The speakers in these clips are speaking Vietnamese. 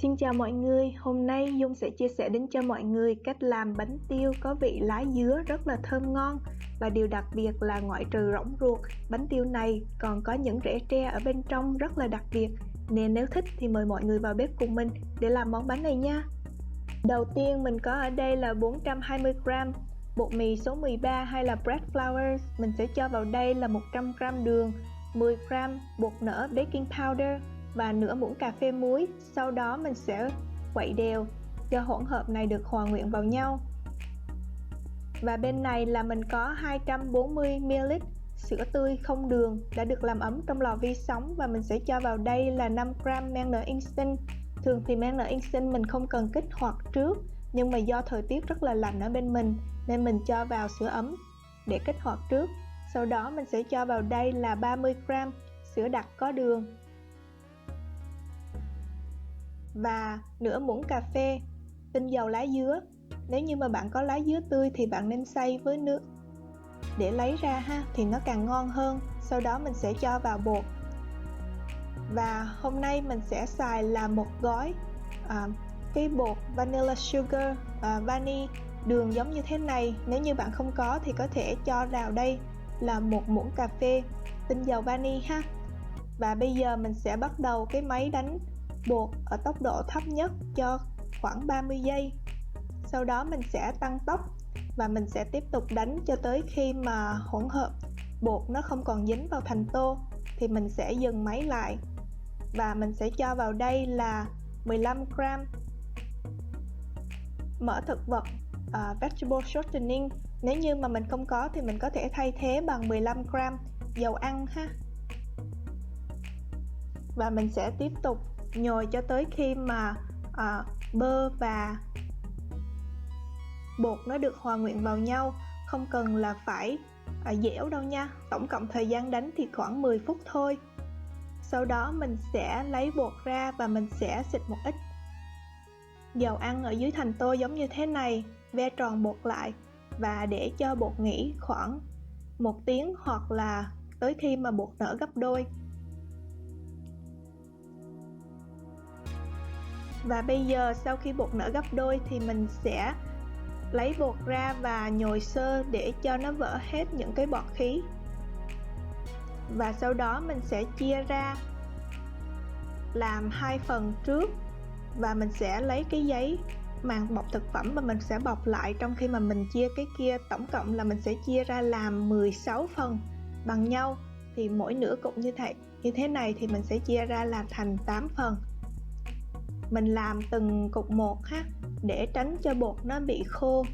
Xin chào mọi người, hôm nay Dung sẽ chia sẻ đến cho mọi người cách làm bánh tiêu có vị lá dứa rất là thơm ngon. Và điều đặc biệt là ngoại trừ rỗng ruột, bánh tiêu này còn có những rễ tre ở bên trong rất là đặc biệt. Nên nếu thích thì mời mọi người vào bếp cùng mình để làm món bánh này nha. Đầu tiên mình có ở đây là 420g bột mì số 13 hay là bread flour. Mình sẽ cho vào đây là 100g đường, 10g bột nở baking powder và nửa muỗng cà phê muối. Sau đó mình sẽ quậy đều cho hỗn hợp này được hòa quyện vào nhau. Và bên này là mình có 240ml sữa tươi không đường đã được làm ấm trong lò vi sóng, và mình sẽ cho vào đây là 5g men nở instant. Thường thì men nở instant mình không cần kích hoạt trước, nhưng mà do thời tiết rất là lạnh ở bên mình nên mình cho vào sữa ấm để kích hoạt trước. Sau đó mình sẽ cho vào đây là 30g sữa đặc có đường và nửa muỗng cà phê tinh dầu lá dứa. Nếu như mà bạn có lá dứa tươi thì bạn nên xay với nước để lấy ra ha, thì nó càng ngon hơn. Sau đó mình sẽ cho vào bột, và hôm nay mình sẽ xài là một gói cái bột vanilla sugar, vani đường giống như thế này. Nếu như bạn không có thì có thể cho vào đây là một muỗng cà phê tinh dầu vani ha. Và bây giờ mình sẽ bắt đầu cái máy đánh bột ở tốc độ thấp nhất cho khoảng 30 giây. Sau đó mình sẽ tăng tốc và mình sẽ tiếp tục đánh cho tới khi mà hỗn hợp bột nó không còn dính vào thành tô thì mình sẽ dừng máy lại. Và mình sẽ cho vào đây là 15g mỡ thực vật, vegetable shortening. Nếu như mà mình không có thì mình có thể thay thế bằng 15g dầu ăn ha. Và mình sẽ tiếp tục nhồi cho tới khi mà bơ và bột nó được hòa quyện vào nhau, không cần là phải dẻo đâu nha. Tổng cộng thời gian đánh thì khoảng 10 phút thôi. Sau đó mình sẽ lấy bột ra và mình sẽ xịt một ít dầu ăn ở dưới thành tô giống như thế này, ve tròn bột lại và để cho bột nghỉ khoảng 1 tiếng hoặc là tới khi mà bột nở gấp đôi. Và bây giờ sau khi bột nở gấp đôi thì mình sẽ lấy bột ra và nhồi sơ để cho nó vỡ hết những cái bọt khí. Và sau đó mình sẽ chia ra làm hai phần trước, và mình sẽ lấy cái giấy màng bọc thực phẩm và mình sẽ bọc lại trong khi mà mình chia cái kia. Tổng cộng là mình sẽ chia ra làm 16 phần bằng nhau, thì mỗi nửa cục như thế này thì mình sẽ chia ra làm thành 8 phần. Mình làm từng cục một ha, để tránh cho bột nó bị khô.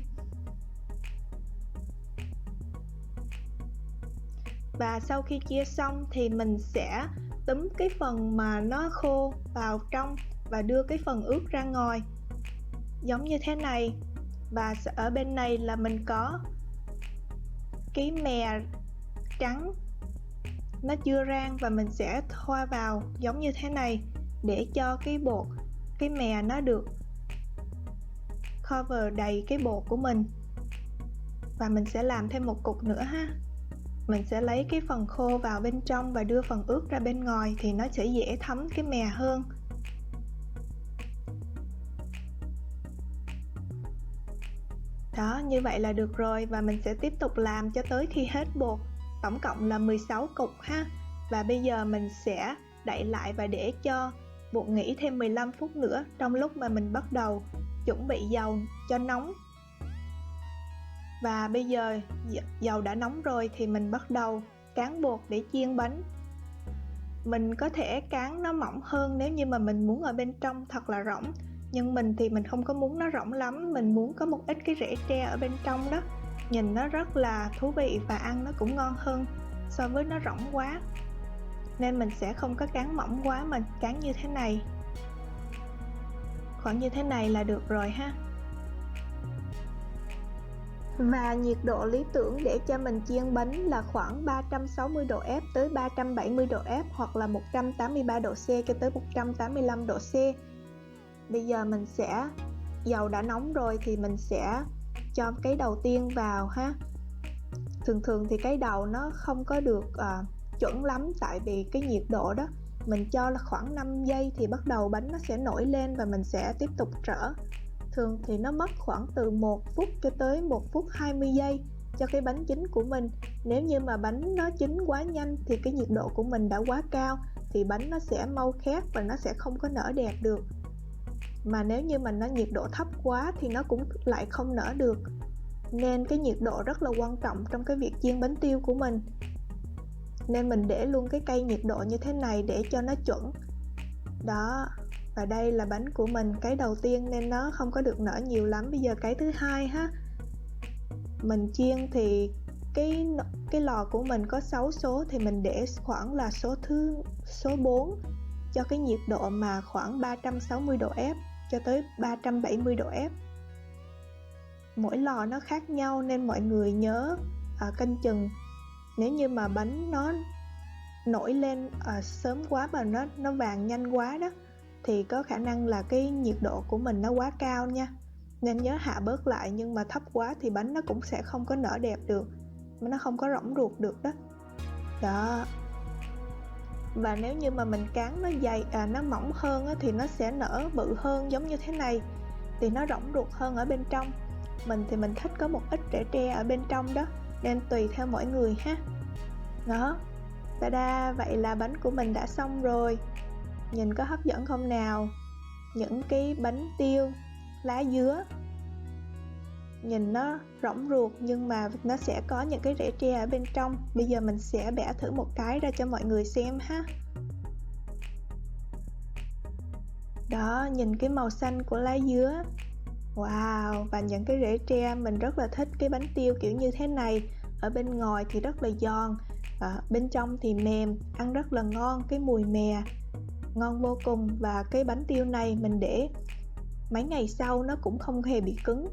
Và sau khi chia xong thì mình sẽ túm cái phần mà nó khô vào trong và đưa cái phần ướt ra ngoài giống như thế này. Và ở bên này là mình có cái mè trắng nó chưa rang và mình sẽ thoa vào giống như thế này để cho cái bột, cái mè nó được cover đầy cái bột của mình. Và mình sẽ làm thêm một cục nữa ha. Mình sẽ lấy cái phần khô vào bên trong và đưa phần ướt ra bên ngoài thì nó sẽ dễ thấm cái mè hơn. Đó, như vậy là được rồi. Và mình sẽ tiếp tục làm cho tới khi hết bột. Tổng cộng là 16 cục ha. Và bây giờ mình sẽ đậy lại và để cho bột nghỉ thêm 15 phút nữa, trong lúc mà mình bắt đầu chuẩn bị dầu cho nóng. Và bây giờ dầu đã nóng rồi thì mình bắt đầu cán bột để chiên bánh. Mình có thể cán nó mỏng hơn nếu như mà mình muốn ở bên trong thật là rỗng, nhưng mình thì mình không có muốn nó rỗng lắm, mình muốn có một ít cái rễ tre ở bên trong đó, nhìn nó rất là thú vị và ăn nó cũng ngon hơn so với nó rỗng quá. Nên mình sẽ không có cán mỏng quá, mình cán như thế này, khoảng như thế này là được rồi ha. Và nhiệt độ lý tưởng để cho mình chiên bánh là khoảng 360 độ F tới 370 độ F, hoặc là 183 độ C cho tới 185 độ C. Bây giờ mình sẽ, dầu đã nóng rồi thì mình sẽ cho cái đầu tiên vào ha. Thường thì cái đầu nó không có được chuẩn lắm, tại vì cái nhiệt độ đó Mình cho là khoảng 5 giây thì bắt đầu bánh nó sẽ nổi lên và mình sẽ tiếp tục trở. Thường thì nó mất khoảng từ 1 phút cho tới 1 phút 20 giây cho cái bánh chín của mình. Nếu như mà bánh nó chín quá nhanh thì cái nhiệt độ của mình đã quá cao thì bánh nó sẽ mau khét và nó sẽ không có nở đẹp được. Mà nếu như mà nó nhiệt độ thấp quá thì nó cũng lại không nở được. Nên cái nhiệt độ rất là quan trọng trong cái việc chiên bánh tiêu của mình. Nên mình để luôn cái cây nhiệt độ như thế này để cho nó chuẩn. Đó, và đây là bánh của mình, cái đầu tiên nên nó không có được nở nhiều lắm. Bây giờ cái thứ hai ha. Mình chiên thì cái lò của mình có 6 số thì mình để khoảng là số 4 cho cái nhiệt độ mà khoảng 360 độ F cho tới 370 độ F. Mỗi lò nó khác nhau nên mọi người nhớ canh chừng. Nếu như mà bánh nó nổi lên sớm quá và nó vàng nhanh quá đó thì có khả năng là cái nhiệt độ của mình nó quá cao nha. Nên nhớ hạ bớt lại, nhưng mà thấp quá thì bánh nó cũng sẽ không có nở đẹp được, nó không có rỗng ruột được đó. Đó. Và nếu như mà mình cán nó dày nó mỏng hơn thì nó sẽ nở bự hơn giống như thế này, thì nó rỗng ruột hơn ở bên trong. Mình thì mình thích có một ít rễ tre ở bên trong đó, nên tùy theo mỗi người ha. Đó. Ta-da, vậy là bánh của mình đã xong rồi. Nhìn có hấp dẫn không nào? Những cái bánh tiêu lá dứa nhìn nó rỗng ruột nhưng mà nó sẽ có những cái rễ tre ở bên trong. Bây giờ mình sẽ bẻ thử một cái ra cho mọi người xem ha. Đó, nhìn cái màu xanh của lá dứa. Wow, và những cái rễ tre, mình rất là thích cái bánh tiêu kiểu như thế này. Ở bên ngoài thì rất là giòn, bên trong thì mềm, ăn rất là ngon, cái mùi mè ngon vô cùng. Và cái bánh tiêu này mình để mấy ngày sau nó cũng không hề bị cứng,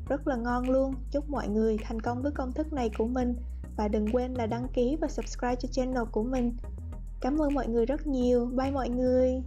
rất là ngon luôn. Chúc mọi người thành công với công thức này của mình, và đừng quên là đăng ký và subscribe cho channel của mình. Cảm ơn mọi người rất nhiều. Bye mọi người.